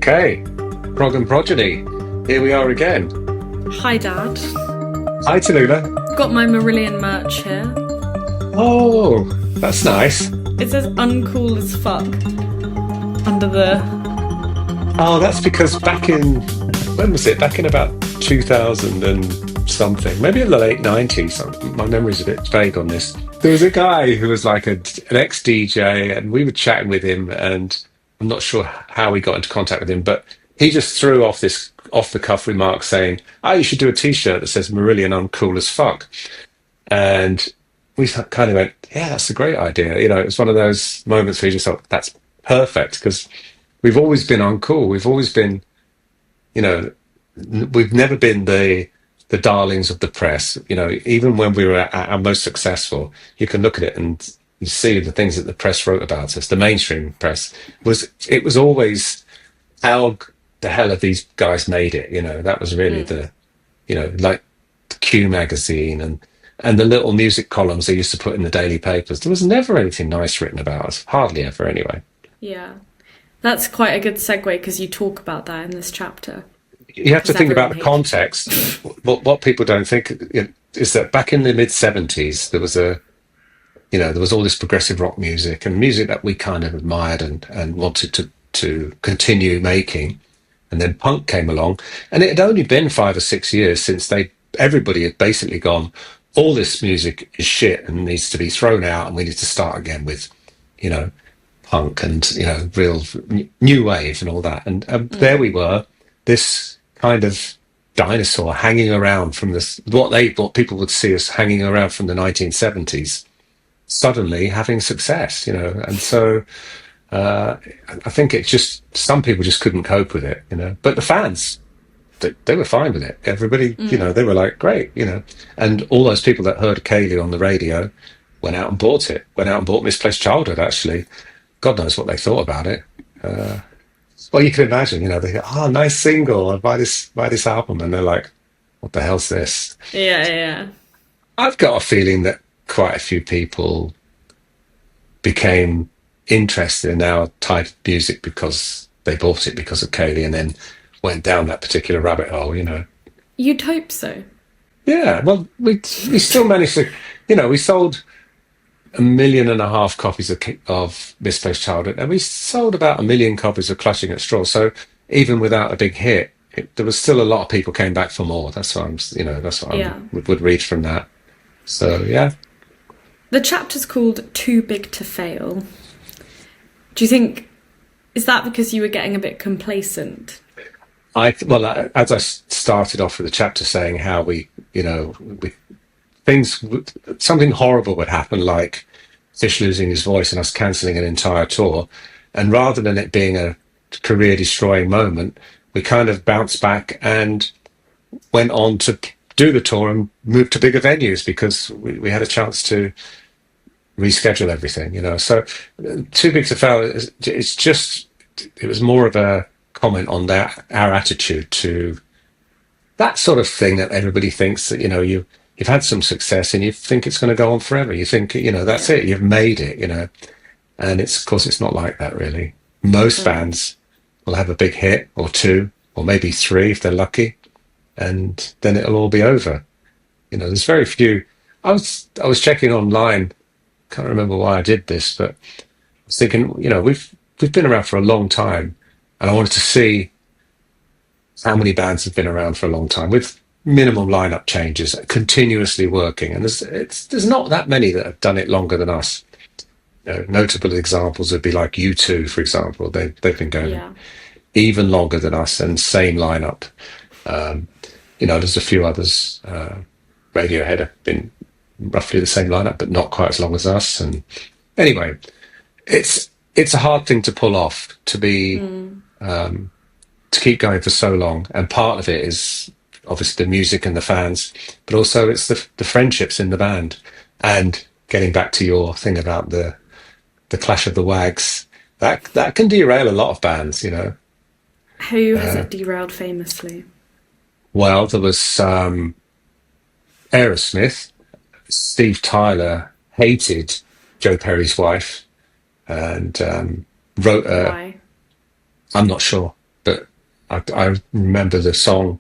Okay, Prog and Progeny. Here we are again. Hi, Dad. Hi, Tallulah. Got my Marillion merch here. Oh, that's nice. It says uncool as fuck under the. Oh, that's because when was it? Back in about 2000 and something, maybe in the late 90s. My memory's a bit vague on this. There was a guy who was like an ex-DJ, and we were chatting with him, and I'm not sure how we got into contact with him, but he just threw off this off-the-cuff remark saying, "Oh, you should do a T-shirt that says Marillion uncool as fuck." And we kind of went, "Yeah, that's a great idea." It was one of those moments where you just thought, "That's perfect," because we've always been uncool. We've always been, you know, we've never been the darlings of the press. Even when we were at our most successful, you can look at it and you see the things that the press wrote about us. The mainstream press was always, how the hell have these guys made it? That was really like the Q magazine and the little music columns they used to put in the daily papers. There was never anything nice written about us, hardly ever, anyway. Yeah. That's quite a good segue because you talk about that in this chapter. You have to Because think about everyone the hates context. What people don't think is that back in the mid 70s, there was all this progressive rock music and music that we kind of admired and wanted to continue making. And then punk came along, and it had only been 5 or 6 years since everybody had basically gone, all this music is shit and needs to be thrown out, and we need to start again with, punk and real new wave and all that. And there we were, this kind of dinosaur hanging around from what people would see as hanging around from the 1970s, suddenly having success, and so I think some people just couldn't cope with it, but the fans, they were fine with it. Everybody, they were like, great, and all those people that heard Kaylee on the radio went out and bought Misplaced Childhood. Actually, God knows what they thought about it. Well, you can imagine, they go, "Oh, nice single, I buy this album," and they're like, "What the hell's this?" Yeah, yeah. I've got a feeling that quite a few people became interested in our type of music because they bought it because of Kaylee, and then went down that particular rabbit hole. You'd hope so. Yeah, well, we still managed to, we sold 1.5 million copies of Misplaced Childhood, and we sold about 1 million copies of Clutching at Straws. So even without a big hit, there was still a lot of people came back for more. That's what I would read from that. So yeah. The chapter's called Too Big to Fail. Do you think, is that because you were getting a bit complacent? As I started off with the chapter saying how something horrible would happen, like Fish losing his voice and us cancelling an entire tour, and rather than it being a career-destroying moment, we kind of bounced back and went on to do the tour and move to bigger venues because we had a chance to reschedule everything. So Too Big to Fail, it was more of a comment on our attitude to that sort of thing, that everybody thinks that you've had some success and you think it's going to go on forever. You think that's it, you've made it, and of course it's not like that really. Most bands will have a big hit or two or maybe three if they're lucky, and then it'll all be over. There's very few. I was checking online, can't remember why I did this, but I was thinking, we've been around for a long time, and I wanted to see how many bands have been around for a long time with minimal lineup changes, continuously working. And there's not that many that have done it longer than us. Notable examples would be like U2, for example. They've been going even longer than us and same lineup. There's a few others. Radiohead have been roughly the same lineup, but not quite as long as us. And anyway, it's a hard thing to pull off, to keep going for so long. And part of it is obviously the music and the fans, but also it's the friendships in the band. And getting back to your thing about the clash of the wags, that can derail a lot of bands. Who has it derailed famously? Well, there was Aerosmith. Steve Tyler hated Joe Perry's wife and wrote Why? I'm not sure. but I remember the song.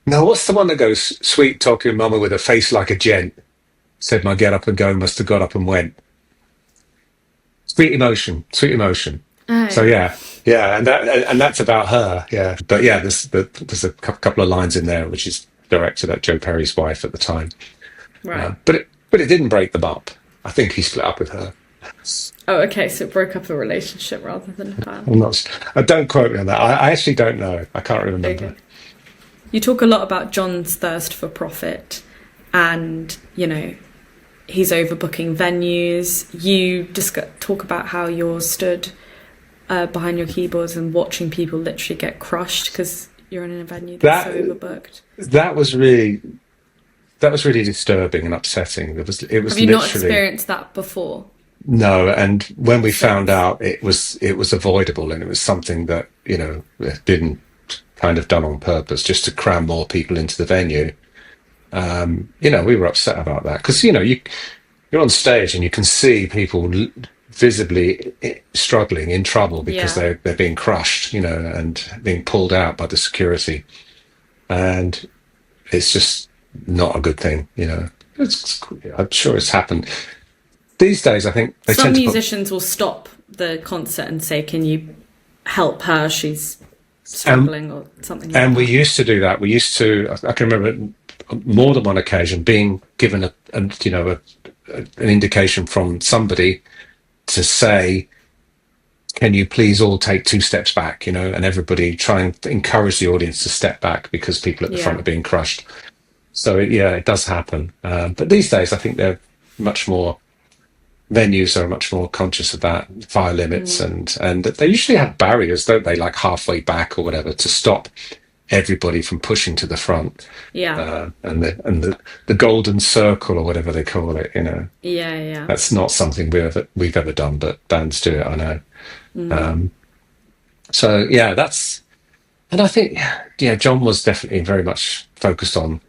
No, what's the one that goes, "Sweet talking mama with a face like a gent, said my get up and go must have got up and went." Sweet emotion, sweet emotion. So Oh, yeah, and that's about her. Yeah, but yeah, there's a couple of lines in there which is directed at Joe Perry's wife at the time. right. But it didn't break them up. I think he split up with her. Oh, okay. So it broke up a relationship rather than a I'm band. not. Don't quote me on that. I actually don't know. I can't remember. Okay. You talk a lot about John's thirst for profit, and he's overbooking venues. You talk about how you're stood behind your keyboards and watching people literally get crushed because you're in a venue that's so That overbooked. that was really that was really disturbing and upsetting. It was Have you not literally experienced that before? no. And when we found Since? out, it was avoidable, and it was something that had been kind of done on purpose just to cram more people into the venue. We were upset about that because you're on stage and you can see people visibly struggling, in trouble because Yeah. they're being crushed, and being pulled out by the security, and it's just not a good thing. I'm sure it's happened. These days, I think they Some tend to put. musicians will stop the concert and say, "Can you help her? She's Um, struggling," or something like and we that. used to do that. We used to. I can remember more than one occasion being given an indication from somebody to say, "Can you please all take two steps back?" And everybody try and encourage the audience to step back because people at the front Yeah. are being crushed. So yeah, it does happen. But these days, I think they're much more. Venues are much more conscious of that, fire limits, Mm. and they usually have barriers, don't they? Like halfway back or whatever, to stop everybody from pushing to the front. Yeah. And the golden circle or whatever they call it. Yeah. Yeah. That's not something we've ever done, but bands do it. I know. Mm. Um, so yeah, and I think yeah, John was definitely very much focused on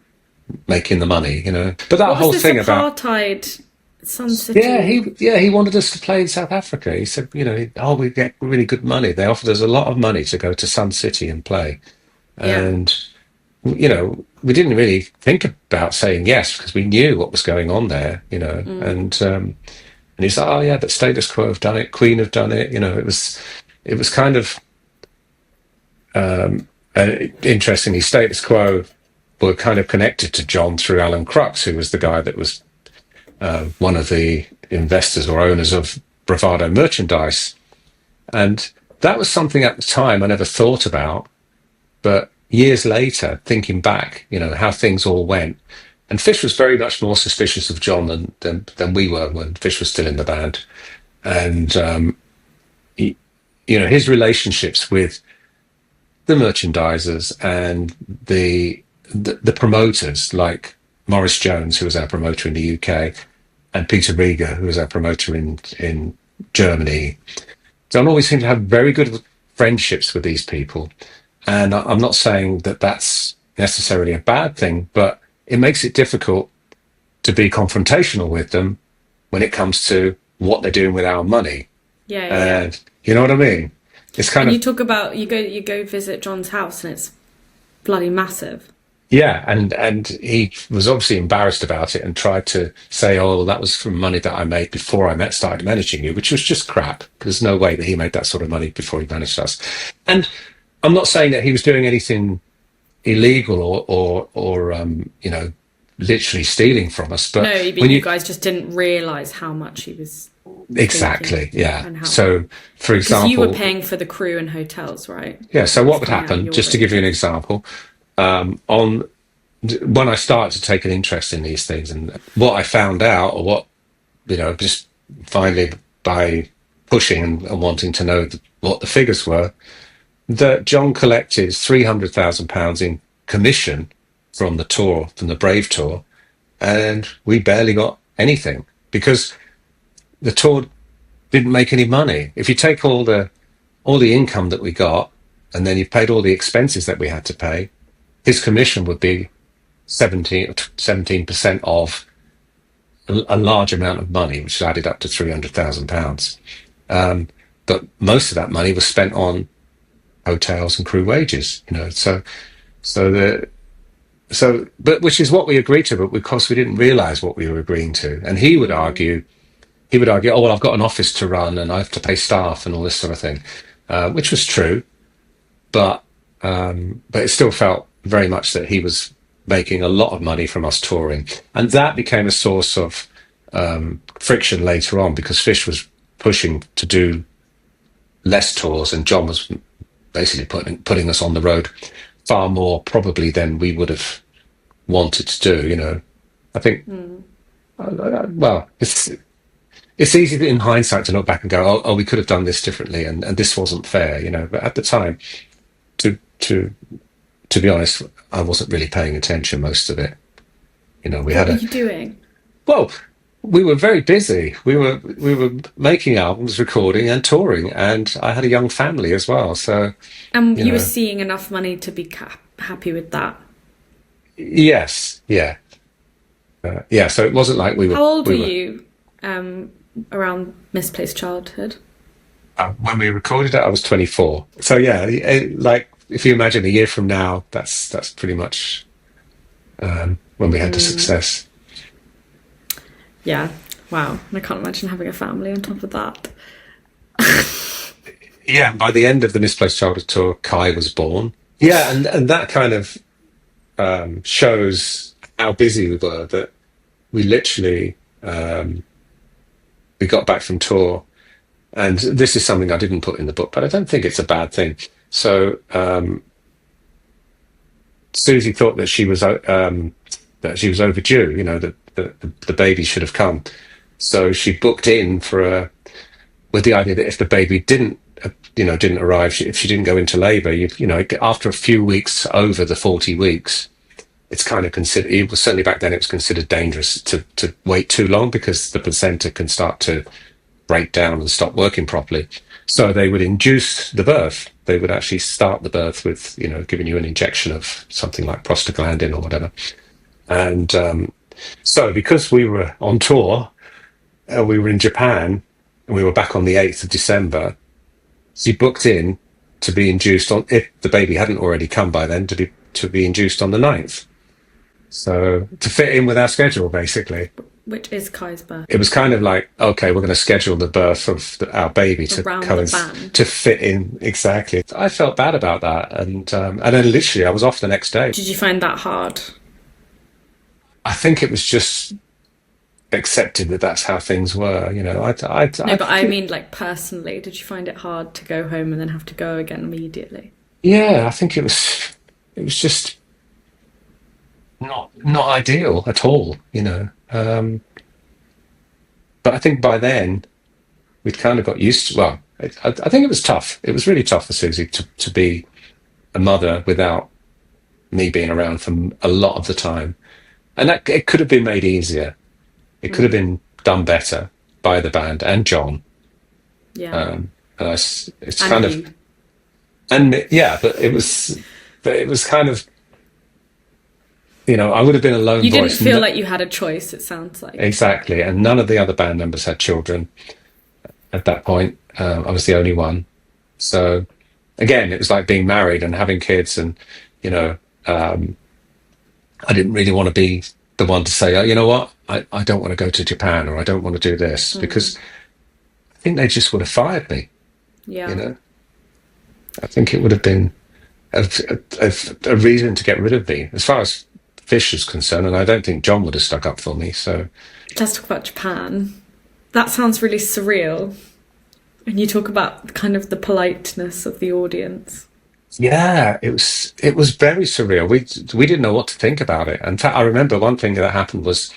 making the money. But that What was whole this thing about. apartheid Sun Yeah, City? he wanted us to play in South Africa. He said, oh, we get really good money. They offered us a lot of money to go to Sun City and play, Yeah. and we didn't really think about saying yes because we knew what was going on there. Mm. And he's like, oh yeah, but Status Quo have done it, Queen have done it. It was kind of interestingly, Status Quo were kind of connected to John through Alan Crux, who was the guy that was one of the investors or owners of Bravado merchandise. And that was something at the time I never thought about. But years later, thinking back, how things all went, and Fish was very much more suspicious of John than we were when Fish was still in the band. And, he, his relationships with the merchandisers and the promoters, like Maurice Jones, who was our promoter in the UK, and Peter Rieger, who was our promoter in Germany. John always seemed to have very good friendships with these people. And I'm not saying that that's necessarily a bad thing, but it makes it difficult to be confrontational with them when it comes to what they're doing with our money. Yeah. Yeah. Yeah. And you know what I mean? It's kind And you of. talk about you go visit John's house and it's bloody massive. Yeah, and he was obviously embarrassed about it and tried to say, "Oh, well, that was from money that I made before I started managing you," which was just crap. There's no way that he made that sort of money before he managed us. And I'm not saying that he was doing anything illegal or literally stealing from us, but No, but when you you guys just didn't realise how much he was taking exactly, yeah. and how So, for because you were example, paying for the crew and hotels, right? yeah. So It was what would coming out of happen? your Just to give you an wages. example, on when I started to take an interest in these things, and what I found out, or what just finally by pushing and wanting to know what the figures were, that John collected £300,000 in commission from the tour, from the Brave tour, and we barely got anything because the tour didn't make any money. If you take all the income that we got, and then you paid all the expenses that we had to pay, his commission would be 17% of a large amount of money, which added up to £300,000. but most of that money was spent on hotels and crew wages, so the but which is what we agreed to, but because we didn't realize what we were agreeing to. And he would argue, oh, well, I've got an office to run and I have to pay staff and all this sort of thing, which was true, but it still felt very much that he was making a lot of money from us touring, and that became a source of friction later on because Fish was pushing to do less tours, and John was basically putting us on the road far more probably than we would have wanted to do. I think. Well, it's easy in hindsight to look back and go, oh, we could have done this differently, and this wasn't fair. But at the time, to to be honest, I wasn't really paying attention most of it. We What had were a you doing? well, we were very busy. We were making albums, recording, and touring, and I had a young family as well. So And you you were know, seeing enough money to be happy with that. yes, yeah, yeah. So it wasn't like we were How old were we were you around Misplaced Childhood? when we recorded it. I was 24. So yeah, like if you imagine a year from now, that's pretty much when we had the success. Yeah. Wow. And I can't imagine having a family on top of that. Yeah, by the end of the Misplaced Childhood tour, Kai was born. Yeah, and that kind of shows how busy we were. That we literally we got back from tour, and this is something I didn't put in the book, but I don't think it's a bad thing. So Susie thought that she was overdue. That the baby should have come, so she booked in with the idea that if the baby didn't arrive, if she didn't go into labour, after a few weeks over the 40 weeks, it's kind of considered. It was certainly back then. It was considered dangerous to wait too long because the placenta can start to break down and stop working properly. So they would induce the birth. They would actually start the birth with giving you an injection of something like prostaglandin or whatever. And so because we were on tour, we were in Japan, and we were back on the 8th of December. She booked in to be induced on, if the baby hadn't already come by then, to be induced on the 9th. So to fit in with our schedule, basically. Which is Kai's birth. It was kind of like, okay, we're going to schedule the birth of our baby to Around the band. to fit in exactly. I felt bad about that, and then literally I was off the next day. Did you find that hard? I think it was just accepted that that's how things were. I No, but I think mean, like, personally, did you find it hard to go home and then have to go again immediately? yeah, I think it was just not ideal at all. But I think by then we'd kind of got used to. Well, I think it was tough. It was really tough for Susie to be a mother without me being around for a lot of the time, and that it could have been made easier. It could have been done better by the band and John. Yeah. And it's And kind of you. yeah, but it was kind of I would have been a lone You didn't voice. feel like you had a choice, it sounds like. Exactly, and none of the other band members had children at that point. I was the only one. So again, it was like being married and having kids, and I didn't really want to be the one to say, oh, you know what, I don't want to go to Japan, or I don't want to do this, because I think they just would have fired me. Yeah. I think it would have been a reason to get rid of me, as far as Fish is concerned, and I don't think John would have stuck up for me. So Let's talk about Japan. That sounds really surreal. And you talk about kind of the politeness of the audience. yeah, it was very surreal. We didn't know what to think about it. In fact, I remember one thing that happened was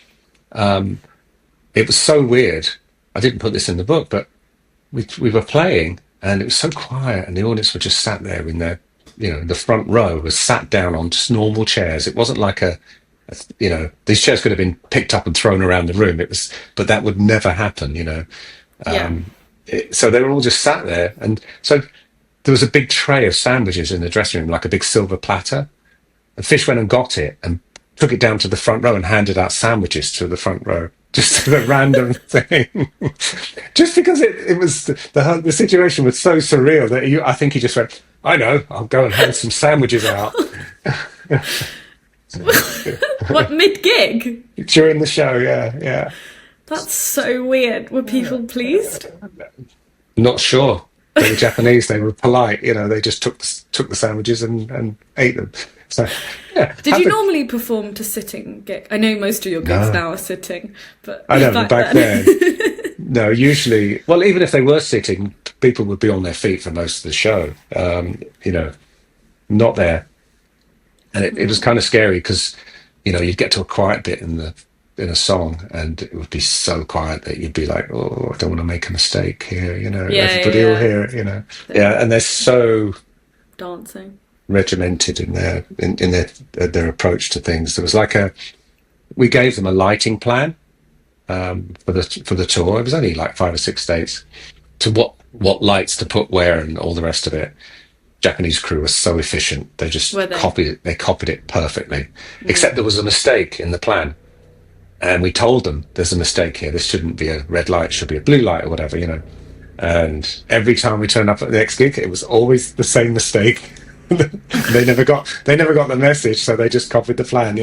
it was so weird. I didn't put this in the book, but we were playing, and it was so quiet, and the audience were just sat there in their, the front row was sat down on just normal chairs. It wasn't like these chairs could have been picked up and thrown around the room. But that would never happen. Yeah. So they were all just sat there, and so there was a big tray of sandwiches in the dressing room, like a big silver platter. And Fish went and got it and took it down to the front row and handed out sandwiches to the front row just a random thing, just because it was the situation was so surreal that I think he just went, I know, I'll go and hand some sandwiches out What, mid gig? during the show. Yeah, yeah. That's so weird. Were people pleased? Not sure. They were Japanese. They were polite. They just took the sandwiches and ate them. So, yeah. Did you normally perform to sitting gig? I know most of your gigs No. now are sitting, but I know, but back then, no, usually, well, even if they were sitting, people would be on their feet for most of the show, not there. And it was kind of scary because, you'd get to a quiet bit in a song and it would be so quiet that you'd be like, oh, I don't want to make a mistake here, everybody will hear it, Yeah, and they're so dancing. regimented in their approach to things. There was we gave them a lighting plan for the tour. It was only like 5 or 6 dates to what lights to put where and all the rest of it. Japanese crew was so efficient; they just copied it. They copied it perfectly, except there was a mistake in the plan, and we told them there's a mistake here. This shouldn't be a red light; it should be a blue light or whatever, And every time we turned up at the next gig, it was always the same mistake. They never got the message, so they just copied the plan.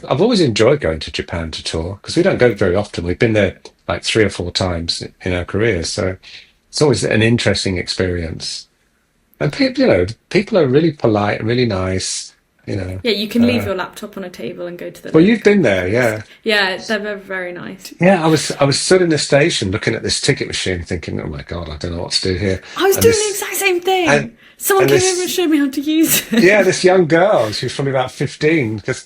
I've always enjoyed going to Japan to tour because we don't go very often. We've been there like 3 or 4 times in our careers, so it's always an interesting experience. And people are really polite and really nice. Yeah, you can leave your laptop on a table and go to the. Well, you've been there, yeah. Yeah, they're very nice. Yeah, I was stood in the station looking at this ticket machine, thinking, "Oh my God, I don't know what to do here." I was doing the exact same thing. Someone came over and showed me how to use it. Yeah, this young girl, she was probably about 15, because,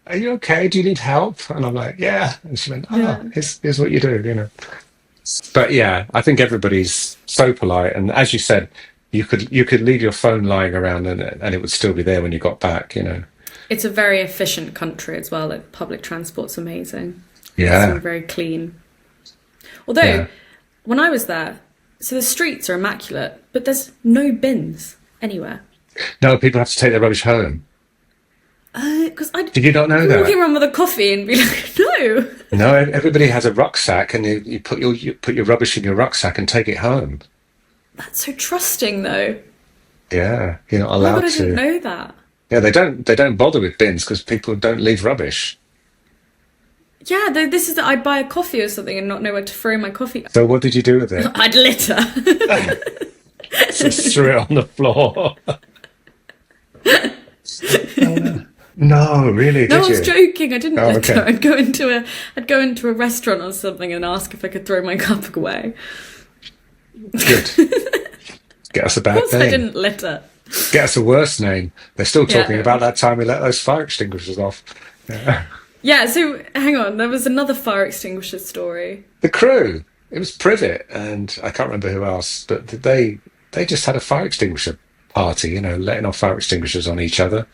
"Are you okay? Do you need help?" And I'm like, "Yeah." And she went, here's what you do, But yeah, I think everybody's so polite, and as you said, you could leave your phone lying around and it would still be there when you got back. It's a very efficient country as well. Like, public transport's amazing. Yeah, it's very clean. Although, when I was there, so the streets are immaculate, but there's no bins anywhere. No, people have to take their rubbish home. Did you not know that? Walking around with a coffee and be like, no. No, everybody has a rucksack, and you put your rubbish in your rucksack and take it home. That's so trusting, though. Yeah, you're not allowed to. I didn't know that. Yeah, they don't bother with bins because people don't leave rubbish. Yeah, this is that I'd buy a coffee or something and not know where to throw my coffee. So what did you do with it? I'd litter. Just threw it on the floor. No, really? No, did I was you? joking. I didn't litter. Okay. I'd go into a restaurant or something and ask if I could throw my cup away. Good. Get us a bad Of course, name. I didn't litter. Get us a worse name. They're still talking about that time we let those fire extinguishers off. Yeah. Yeah, so hang on. There was another fire extinguisher story. The crew. It was Privet, and I can't remember who else, but they just had a fire extinguisher party. Letting off fire extinguishers on each other.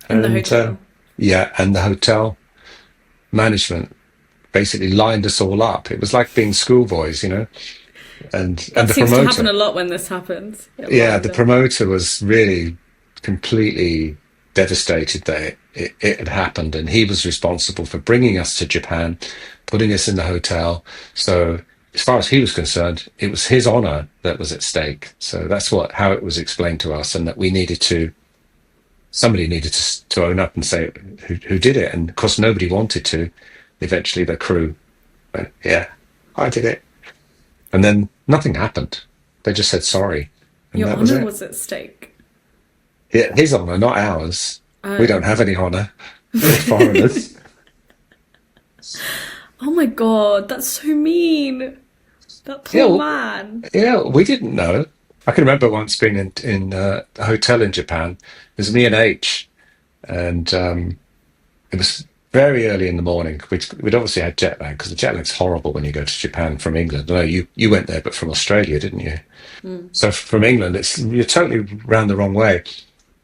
In the hotel. Yeah, and the hotel management basically lined us all up. It was like being schoolboys, And That the seems promoter, to happen a lot when this happens. yeah, the promoter was really completely devastated that it had happened, and he was responsible for bringing us to Japan, putting us in the hotel. So as far as he was concerned, it was his honor that was at stake. So that's how it was explained to us, and that somebody needed to own up and say who did it. And of course, nobody wanted to. Eventually, the crew went, "Yeah, I did it." And then nothing happened. They just said sorry. And Your that was honour it. was at stake. Yeah, his honour, not ours. We don't have any honour. We're foreigners. Oh my God, that's so mean. That poor man. Yeah, we didn't know. I can remember once being in a hotel in Japan. It was me and H, and it was very early in the morning. We'd obviously had jet lag, because the jet lag's horrible when you go to Japan from England. No, you went there, but from Australia, didn't you? So from England, you're totally round the wrong way.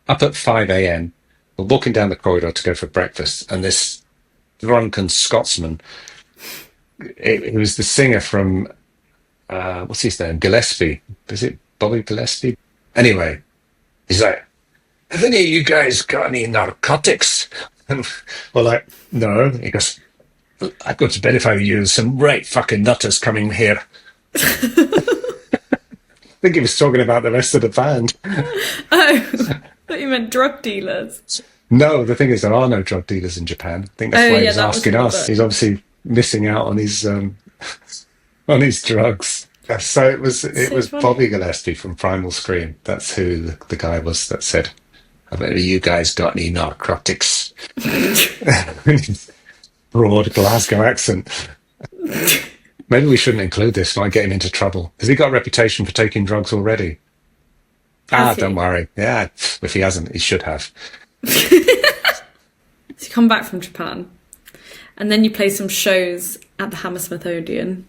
Up at 5 a.m, we're walking down the corridor to go for breakfast, and this drunken Scotsman, he was the singer from, what's his name? Gillespie. Is it Bobby Gillespie? Anyway, he's like, "Have any of you guys got any narcotics?" And we're like, "No." He goes, I'd go to bed if I were you. There's some right fucking nutters coming here. I think he was talking about the rest of the band. Oh, I thought you meant drug dealers. No, the thing is, there are no drug dealers in Japan. I think that's Oh, why he yeah, was that was asking in the us. book. He's obviously missing out on his on his drugs. So it So was funny. Bobby Gillespie from Primal Scream. That's who the guy was that said, "I bet you guys got any narcotics?" Broad Glasgow accent. Maybe we shouldn't include this. Might get him into trouble. Has he got a reputation for taking drugs already? Has Don't he? worry. Yeah, if he hasn't, he should have. So you come back from Japan, and then you play some shows at the Hammersmith Odeon.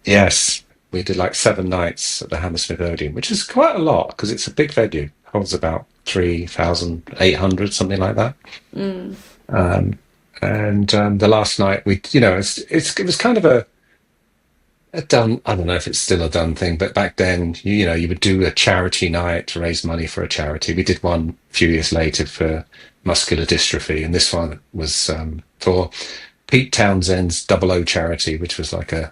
Yes, we did like 7 nights at the Hammersmith Odeon, which is quite a lot because it's a big venue. Holds about 3,800, something like that. And the last night it was kind of a done. I don't know if it's still a done thing, but back then, you would do a charity night to raise money for a charity. We did one a few years later for muscular dystrophy, and this one was for Pete Townshend's Double O charity, which was like a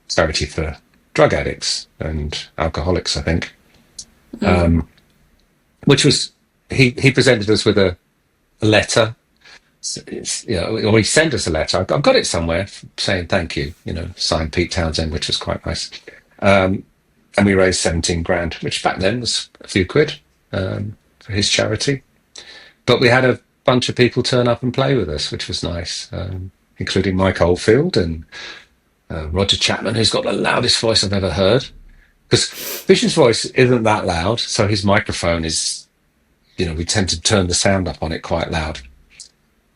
charity for drug addicts and alcoholics, I think. Which was he presented us with a letter. Or he sent us a letter. I've got it somewhere saying thank you, signed Pete Townsend, which was quite nice. And we raised 17 grand, which back then was a few quid for his charity. But we had a bunch of people turn up and play with us, which was nice, including Mike Oldfield and Roger Chapman, who's got the loudest voice I've ever heard. Because Fish's voice isn't that loud, so his microphone is, we tend to turn the sound up on it quite loud.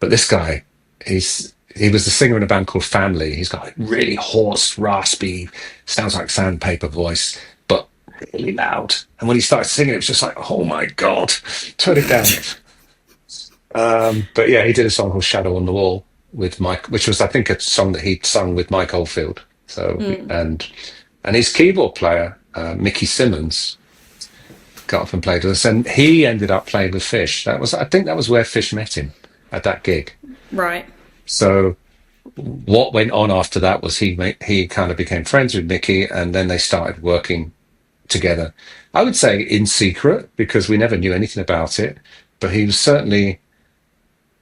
But this guy, he was the singer in a band called Family. He's got a really hoarse, raspy, sounds like sandpaper voice, but really loud. And when he started singing, it was just like, oh my God, turn it down. But yeah, he did a song called Shadow on the Wall with Mike, which was, I think, a song that he'd sung with Mike Oldfield. So, and his keyboard player, Mickey Simmons, got up and played with us. And he ended up playing with Fish. I think that was where Fish met him, at that gig. Right. So what went on after that was he kind of became friends with Mickey, and then they started working together. I would say in secret, because we never knew anything about it, but he was certainly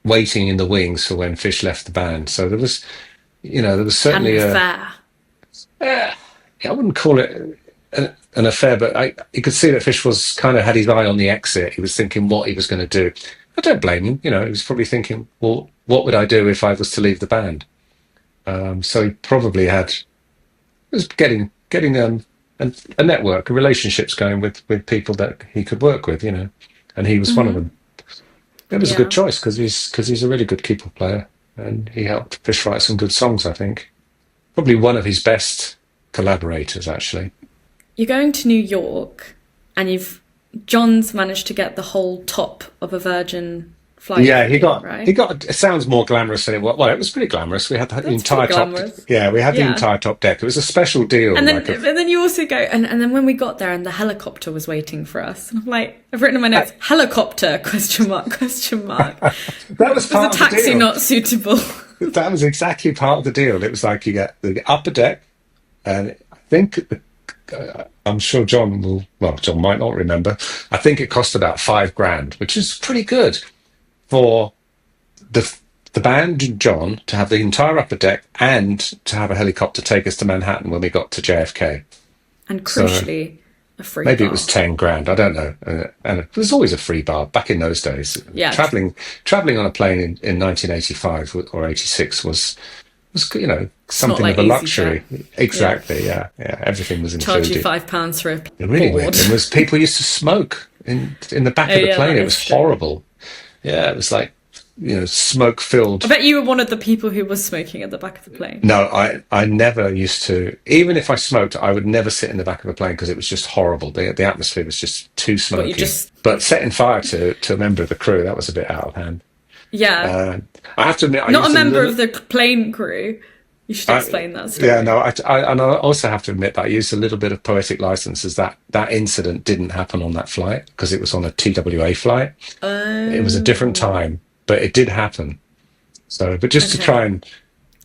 waiting in the wings for when Fish left the band. So there was certainly An affair. I wouldn't call it an affair, but you could see that Fish was kind of had his eye on the exit. He was thinking what he was going to do. I don't blame him. He was probably thinking, well, what would I do if I was to leave the band? So he probably was getting a network, relationships going with people that he could work with, and he was one of them. It was a good choice because he's a really good keyboard player, and he helped Fish write some good songs, I think. Probably one of his best collaborators, actually. You're going to New York, and John's managed to get the whole top of a Virgin flight. Yeah, he got. Right? It sounds more glamorous than it was. Well, it was pretty glamorous. We had the entire top. Glamorous. Yeah, we had the entire top deck. It was a special deal. And then you also go, and then when we got there, and the helicopter was waiting for us, and I'm like, I've written in my notes, helicopter ? That was Was part the of the taxi deal. not suitable? That was exactly part of the deal. It was like you get the upper deck, and I think I'm sure John might not remember. I think it cost about $5,000, which is pretty good for the band and John to have the entire upper deck and to have a helicopter take us to Manhattan when we got to JFK. And crucially, a free Maybe bar. it was $10,000. I don't know. And it was always a free bar back in those days. Yeah. Traveling on a plane in 1985 or 86 was something like of a easy luxury. jet. Exactly. Yeah. Everything was included. Charge you £5 for a The really board. weird thing was people used to smoke in the back of the plane. that It is was true. horrible. Yeah, it was like smoke filled. I bet you were one of the people who was smoking at the back of the plane. No, I never used to. Even if I smoked, I would never sit in the back of a plane because it was just horrible. The atmosphere was just too smoky. But setting fire to a member of the crew, that was a bit out of hand. Yeah. I have to admit, Not a member of the plane crew. You should explain that story. Yeah, no, and I also have to admit that I used a little bit of poetic license as that incident didn't happen on that flight because it was on a TWA flight. It was a different time, but it did happen. So, but just to try and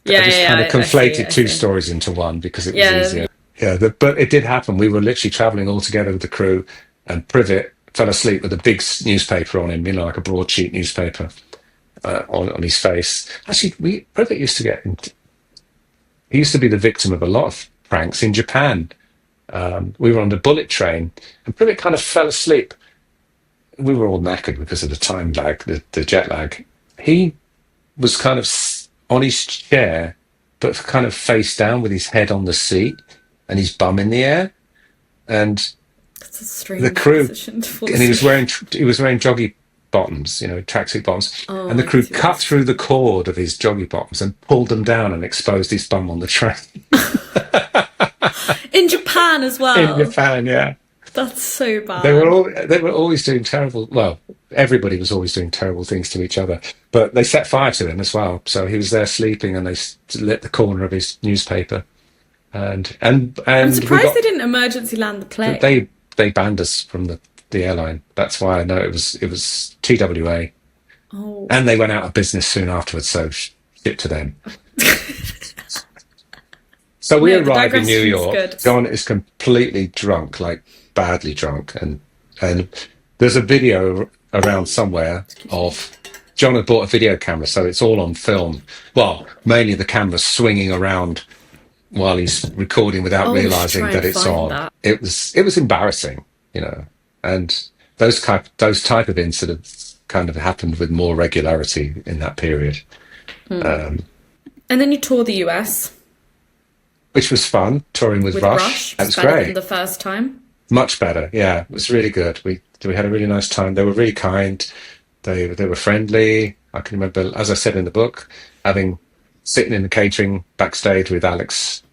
I Yeah, just yeah, kind of yeah, I see, conflated I two see. stories into one because it was Yeah, easier. Yeah, but it did happen. We were literally traveling all together with the crew, and Privet fell asleep with a big newspaper on him, like a broadsheet newspaper on his face. Actually, Privet used to get. He used to be the victim of a lot of pranks in Japan. We were on the bullet train, and Privet kind of fell asleep. We were all knackered because of the time lag, the jet lag. He was kind of on his chair, but kind of face down with his head on the seat and his bum in the air. And it's a the strange crew, position to fall and he was asleep. wearing joggy bottoms, tracksuit bottoms. And Oh, the I can crew see where cut this is through the going. cord of his joggy bottoms and pulled them down and exposed his bum on the train In Japan as in well. Japan. Yeah. That's so bad. They were always doing terrible. Well, everybody was always doing terrible things to each other, but they set fire to him as well. So he was there sleeping, and they lit the corner of his newspaper, I'm and we surprised got they didn't emergency land the plane. they banned us from the airline. That's why I know it was TWA, Oh, and they went out of business soon afterwards. So shit to them. So we no, the arrive in New digression's York. good. John is completely drunk, like badly drunk, and there's a video around somewhere of John had bought a video camera, so it's all on film. Well, mainly the camera swinging around while he's recording without Oh, we should realizing try that and it's find on. that. It was embarrassing. And those type of incidents kind of happened with more regularity in that period, And then you tour the US which was fun. Touring with with Rush, Rush. It that was was better than great. the first time. Much better, yeah. It was really good. We had a really nice time. They were really kind. They were friendly. I can remember, as I said in the book, having sitting in the catering backstage with Alex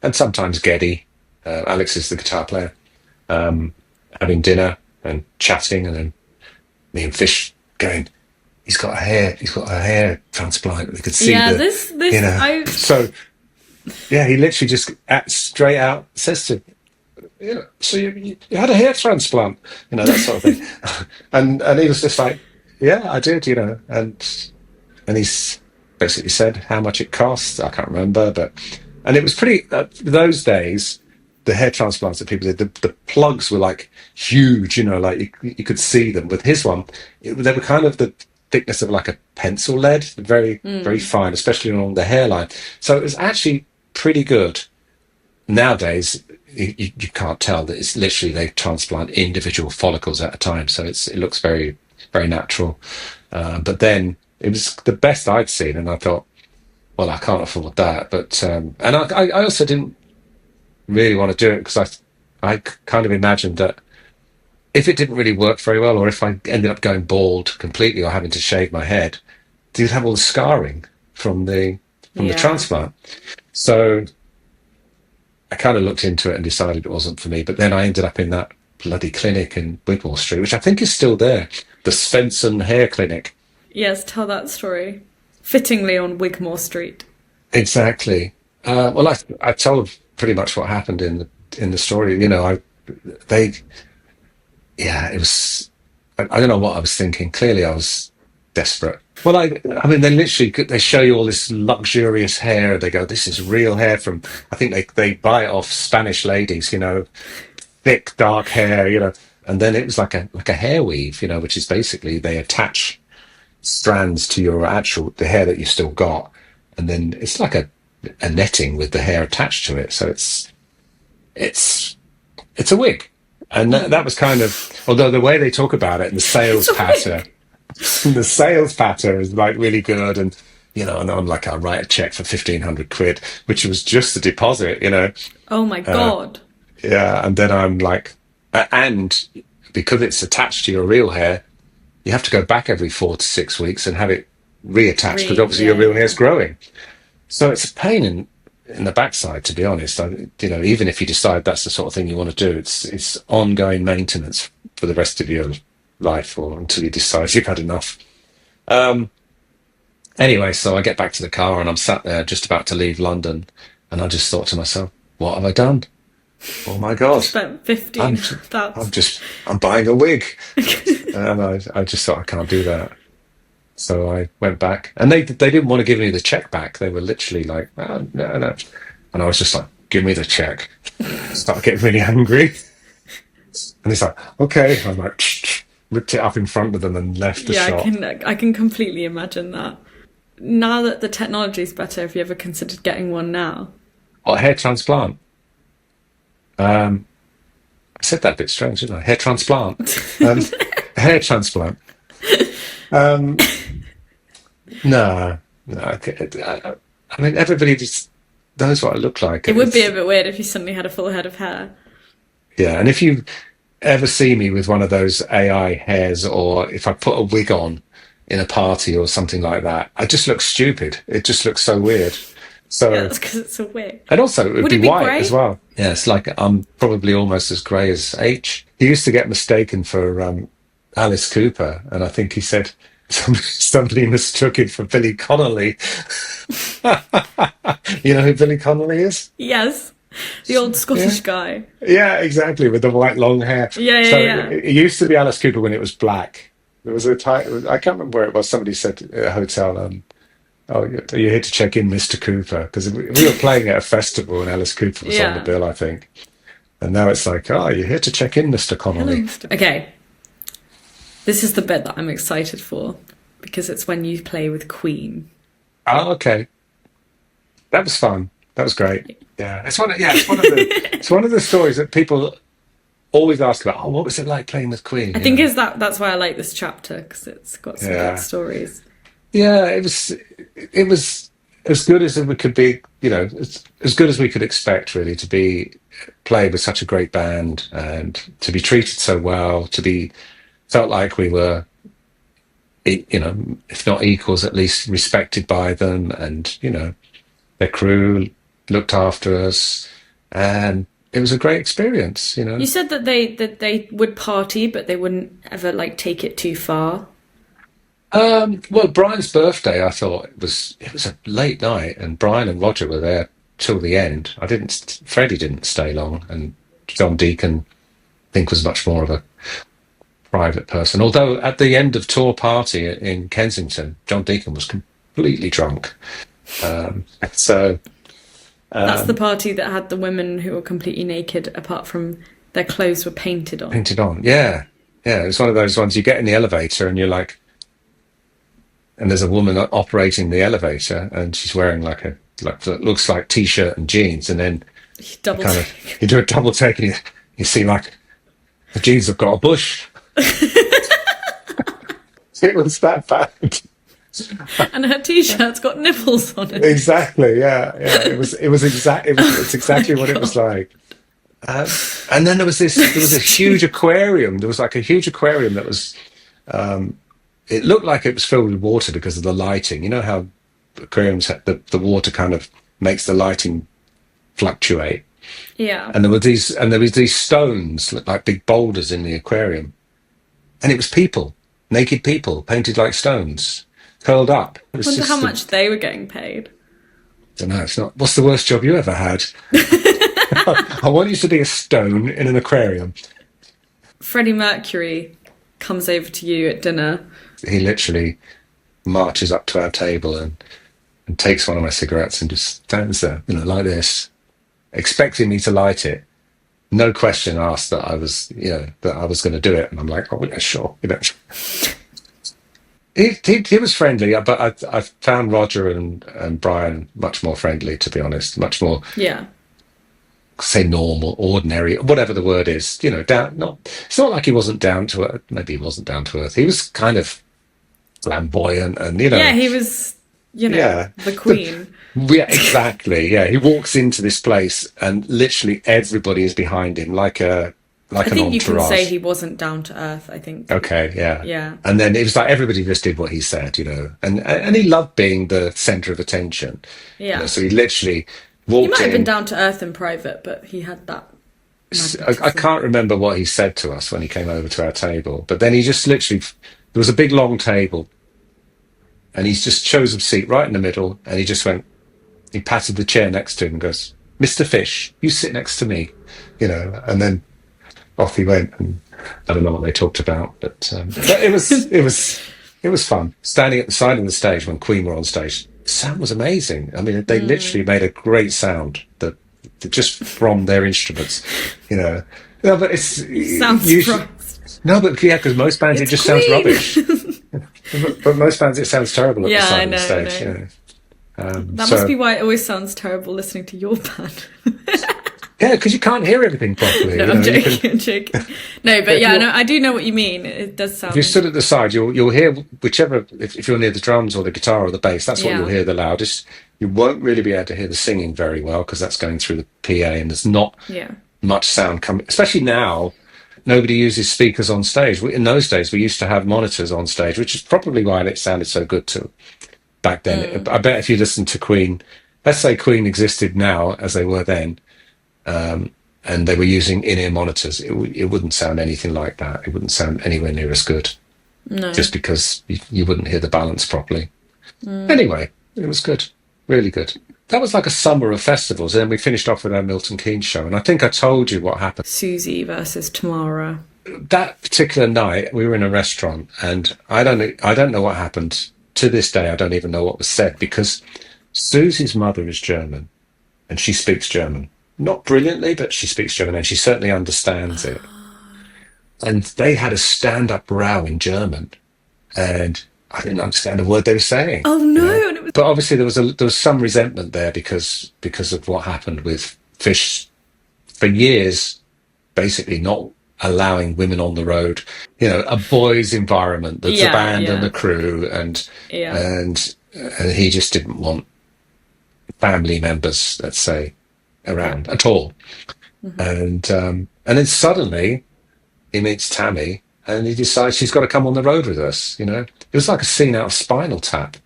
and sometimes Geddy. Alex is the guitar player. Having dinner and chatting, and then me and Fish going. He's got a hair transplant. We could see Yeah, the, this, I, So yeah, he literally just straight out says to yeah, so you had a hair transplant, that sort of thing. And he was just like, yeah, I did, and he's basically said how much it cost. I can't remember, and it was pretty, those days, the hair transplants that people did, the plugs were like huge, like you could see them. With his one, they were kind of the thickness of like a pencil lead, very, very fine, especially along the hairline. So it was actually pretty good. Nowadays, you can't tell that it's literally they transplant individual follicles at a time, so it looks very very natural. But then it was the best I'd seen, and I thought, well, I can't afford that. But and I also didn't really want to do it because I kind of imagined that if it didn't really work very well, or if I ended up going bald completely or having to shave my head, you'd have all the scarring from the yeah. transplant. So I kind of looked into it and decided it wasn't for me. But then I ended up in that bloody clinic in Wigmore Street, which I think is still there, the Svensson Hair Clinic. Yes, tell that story. Fittingly on Wigmore Street. Exactly. Well, I told pretty much what happened in the story. They, yeah, it was. I don't know what I was thinking. Clearly, I was desperate. Well, I mean, they show you all this luxurious hair. They go, this is real hair from. I think they buy it off Spanish ladies, thick dark hair, and then it was like a hair weave, which is basically they attach strands to the hair that you've still got, and then it's like a netting with the hair attached to it. So it's a wig, and that was kind of, although the way they talk about it and the It's sales a patter. wig. The sales pattern is like really good, and I'm like, I'll write a check for 1,500 quid, which was just the deposit. Oh my Uh, God. yeah, and then I'm like, and because it's attached to your real hair, you have to go back every 4 to 6 weeks and have it reattached because obviously your Yeah, real yeah. hair's growing. So it's a pain in the backside, to be honest. Even if you decide that's the sort of thing you want to do, it's ongoing maintenance for the rest of your life or until you decide you've had enough. Um, anyway, so I get back to the car and I'm sat there just about to leave London, and I just thought to myself, what have I done? Oh my God, Just spent I'm 15. I'm That's just I'm buying a wig, and I just thought I can't do that. So I went back, and they didn't want to give me the check back. They were literally like, oh, no, no. And I was just like, give me the check. Start getting really angry. And he's like, okay. I'm like, ripped it up in front of them and left the Yeah, shop. I can completely imagine that. Now that the technology's better, have you ever considered getting one now? Or hair transplant. I said that a bit strange, didn't I? Hair transplant. Um, hair transplant. Um, no, no. I mean, everybody just knows what I look like. It would be a bit weird if you suddenly had a full head of hair. Yeah, and if you ever see me with one of those AI hairs, or if I put a wig on in a party or something like that, I just look stupid. It just looks so weird. Yeah, So, that's because it's a wig. and also it would Would be it be white grey? as well. Yeah, it's like I'm probably almost as grey as H. He used to get mistaken for Alice Cooper, and I think he said somebody mistook it for Billy Connolly. You know who Billy Connolly is? Yes, the old Yeah. Scottish guy. Yeah, exactly, with the white long hair. Yeah, yeah, So yeah. it used to be Alice Cooper when it was black. There was a time, I can't remember where it was. Somebody said at a hotel, "Oh, you're here to check in, Mr. Cooper," because we were playing at a festival and Alice Cooper was on the Yeah. bill, I think. And now it's like, "Oh, you're here to check in, Mr. Hello, Connolly." Mr. Okay, this is the bit that I'm excited for because it's when you play with Queen. Oh, okay, that was fun. That was great. Yeah, it's one of the it's one of the stories that people always ask about. Oh, what was it like playing with Queen? I You think know? is that's why I like this chapter because it's got some good Yeah. stories. Yeah, it was as good as we could be, as good as we could expect, really, to be played with such a great band and to be treated so well, to be felt like we were, if not equals, at least respected by them, and their crew looked after us, and it was a great experience. You said that they would party, but they wouldn't ever like take it too far. Well, Brian's birthday, I thought it was a late night, and Brian and Roger were there till the end. Freddie didn't stay long, and John Deacon, I think, was much more of a private person. Although at the end of tour party in Kensington, John Deacon was completely drunk. So That's the party that had the women who were completely naked, apart from their clothes were painted on. painted on, yeah, yeah. It's one of those ones you get in the elevator, and you're like, and there's a woman operating the elevator, and she's wearing like looks like t-shirt and jeans, and then Double kind of take. you do a double take, and you see like the jeans have got a bush. It was that bad. And her t-shirt's got nipples on it. Exactly. Yeah. Yeah. It's exactly Oh my what it was God. like. Um, and then there was a huge aquarium. There was like a huge aquarium that was. It looked like it was filled with water because of the lighting. You know how aquariums the water kind of makes the lighting fluctuate. Yeah. And there was these stones like big boulders in the aquarium, and it was people, naked people painted like stones, curled up. It was Wonder just how much they were getting paid. don't know. It's not. What's the worst job you ever had? I want you to be a stone in an aquarium. Freddie Mercury comes over to you at dinner. He literally marches up to our table and takes one of my cigarettes and just stands there, like this, expecting me to light it. No question asked that I was going to do it, and I'm like, oh yeah, sure. He was friendly, but I found Roger and Brian much more friendly, to be honest, much more, Yeah. say, normal, ordinary, whatever the word is. Down. Not. It's not like he wasn't down to earth. Maybe he wasn't down to earth. He was kind of flamboyant, and Yeah, he was, yeah, the queen. yeah, exactly. Yeah, he walks into this place, and literally everybody is behind him, like I an think you can entourage. say he wasn't down to earth, I think. Okay, yeah. Yeah. And then it was like everybody just did what he said, and he loved being the center of attention. Yeah. So he literally He walked might have been in. down to earth in private, but he had that I magnetism. can't remember what he said to us when he came over to our table, but then he just literally, there was a big long table, and he just chose a seat right in the middle, and he patted the chair next to him and goes, "Mr. Fish, you sit next to me," and then off he went, and I don't know what they talked about, but it it was fun. Standing at the side of the stage when Queen were on stage, the sound was amazing. I mean, they literally made a great sound that just from their instruments, you know. No, but it's You sound usually surprised. no, but yeah, because most bands it It's just sounds rubbish. Queen. But most bands it sounds terrible at the Yeah, side I of the know, I stage, you know. know. That must So be why it always sounds terrible listening to your band. yeah, because you can't hear everything properly. No, You I'm know, you can. joking, I'm joking. No, but If yeah, you're no, I do know what you mean. It does if you sound, stood at the side, you'll hear whichever if you're near the drums or the guitar or the bass, that's what you'll yeah, hear the loudest. You won't really be able to hear the singing very well because that's going through the PA and there's not yeah. much sound coming. Especially now, nobody uses speakers on stage. In those days, we used to have monitors on stage, which is probably why it sounded so good to back then. I bet if you listen to Queen, let's say Queen existed now as they were then, and they were using in-ear monitors, it wouldn't sound anything like that. It wouldn't sound anywhere near as good, No. just because you wouldn't hear the balance properly. Anyway, it was good, really good. That was like a summer of festivals, and then we finished off with our Milton Keynes show. And I think I told you what happened. Susie versus Tamara. That particular night, we were in a restaurant, and I don't know what happened. To this day, I don't even know what was said because Susie's mother is German, and she speaks German. Not brilliantly, but she speaks German, and she certainly understands it. And they had a stand-up row in German, and I didn't understand a word they were saying. Oh You know, no, and it was but obviously there was some resentment there because of what happened with Fish for years, basically not allowing women on the road. You know, a boys' environment, the yeah, band and yeah, the crew, yeah. and he just didn't want family members, let's say, around at all. And then suddenly he meets Tammy and he decides she's got to come on the road with us. You know, it was like a scene out of Spinal Tap.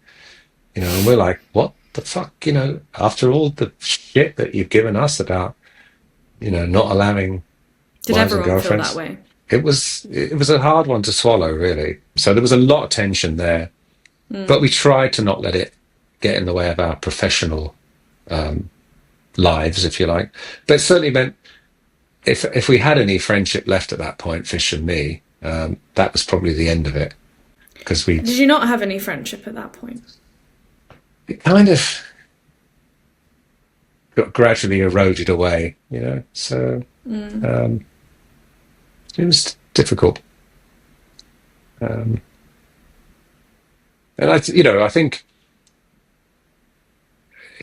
You know, and we're like, what the fuck? You know, after all the shit that you've given us about, you know, not allowing Did wives and everyone feel that girlfriends, way? it was a hard one to swallow, really. So there was a lot of tension there, but we tried to not let it get in the way of our professional lives, if you like. But it certainly meant if we had any friendship left at that point, Fish and me, that was probably the end of it because we Did you not have any friendship at that point? it kind of got gradually eroded away, you know. So it was difficult, and I think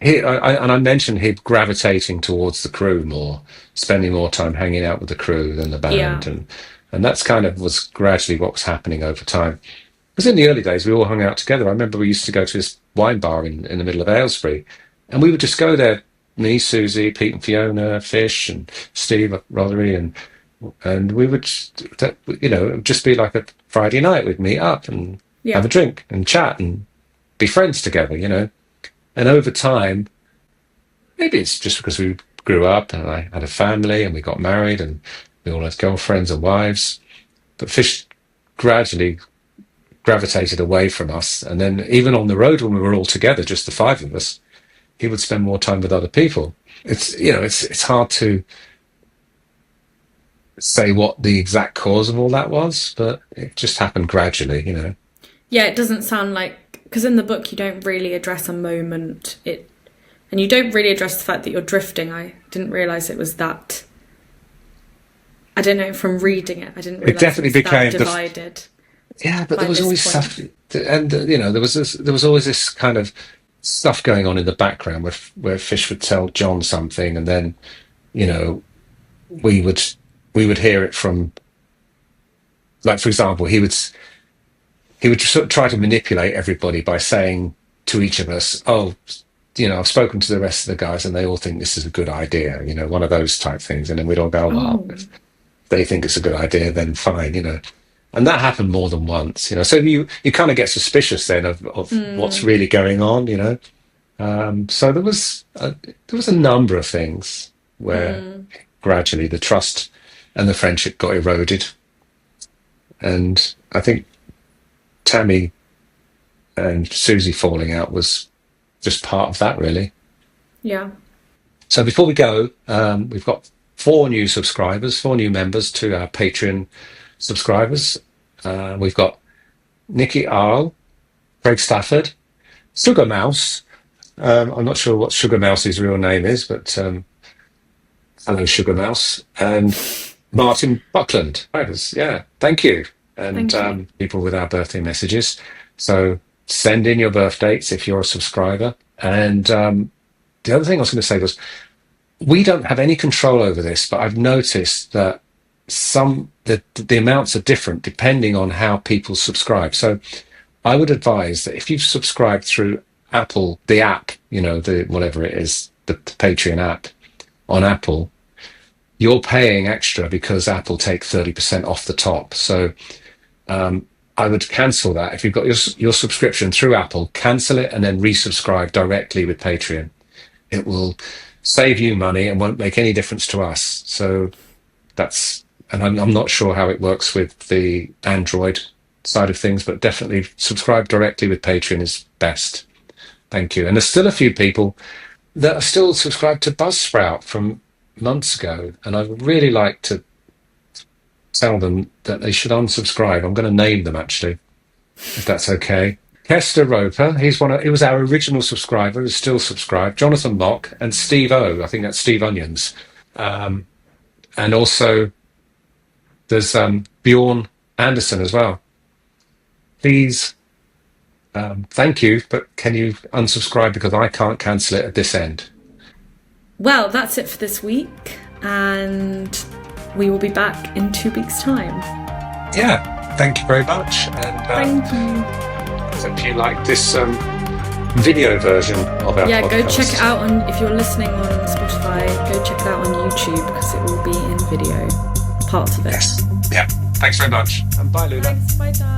I mentioned him gravitating towards the crew more, spending more time hanging out with the crew than the Yeah, band, and that's kind of was gradually what was happening over time. Because in the early days, we all hung out together. I remember we used to go to this wine bar in the middle of Aylesbury, and we would just go there, me, Susie, Pete and Fiona, Fish and Steve, Roddery, and we would, just be like a Friday night. We'd meet up and yeah, have a drink and chat and be friends together, you know. And over time, maybe it's just because we grew up and I had a family and we got married and we all had girlfriends and wives, but Fish gradually gravitated away from us. And then even on the road when we were all together, just the five of us, he would spend more time with other people. It's hard to say what the exact cause of all that was, but it just happened gradually, you know. yeah. It doesn't sound like, because in the book you don't really address a moment. And you don't really address the fact that you're drifting. I didn't realise it was that. I don't know, from reading it, I didn't It realise it definitely was that became divided yeah, but by there was this always point. stuff, and there was always this kind of stuff going on in the background where Fish would tell John something, and then you know we would we would hear it from, like, for example, he would sort of try to manipulate everybody by saying to each of us, "Oh, I've spoken to the rest of the guys, and they all think this is a good idea." You know, one of those type things, and then we'd all go, "Well, Oh, if they think it's a good idea, then fine," you know. And that happened more than once, you know. So you kind of get suspicious then of what's really going on, you know. So there was a number of things where gradually the trust and the friendship got eroded, and I think Tammy and Susie falling out was just part of that, really. yeah. So before we go, we've got 4 new members to our Patreon subscribers. We've got Nikki Arl, Craig Stafford, Sugar Mouse. I'm not sure what Sugar Mouse's real name is, but hello, Sugar Mouse. And Martin Buckland. Right, yeah, thank you. And Thank you. people with our birthday messages. So send in your birth dates if you're a subscriber. And the other thing I was going to say was, we don't have any control over this, but I've noticed that the amounts are different depending on how people subscribe. So I would advise that if you've subscribed through Apple, the app, the whatever it is, the Patreon app on Apple, you're paying extra because Apple take 30% off the top. So I would cancel that. If you've got your subscription through Apple, cancel it and then resubscribe directly with Patreon. It will save you money and won't make any difference to us. So and I'm not sure how it works with the Android side of things, but definitely subscribe directly with Patreon is best. Thank you. And there's still a few people that are still subscribed to Buzzsprout from months ago, and I would really like to tell them that they should unsubscribe. I'm going to name them, actually, if that's okay. Kester Roper, he was our original subscriber, who's still subscribed. Jonathan Mock and Steve O, I think that's Steve Onions. And also there's Bjorn Anderson as well. Please, thank you, but can you unsubscribe because I can't cancel it at this end. Well, that's it for this week, and we will be back in 2 weeks' time. Yeah, thank you very much. And Thank you. I hope you like this video version of our podcast. Go check it out if you're listening on Spotify, go check it out on YouTube because it will be in video, part of it. Yes. Yeah. Thanks very much. And bye, Lula. Thanks, bye, Dad.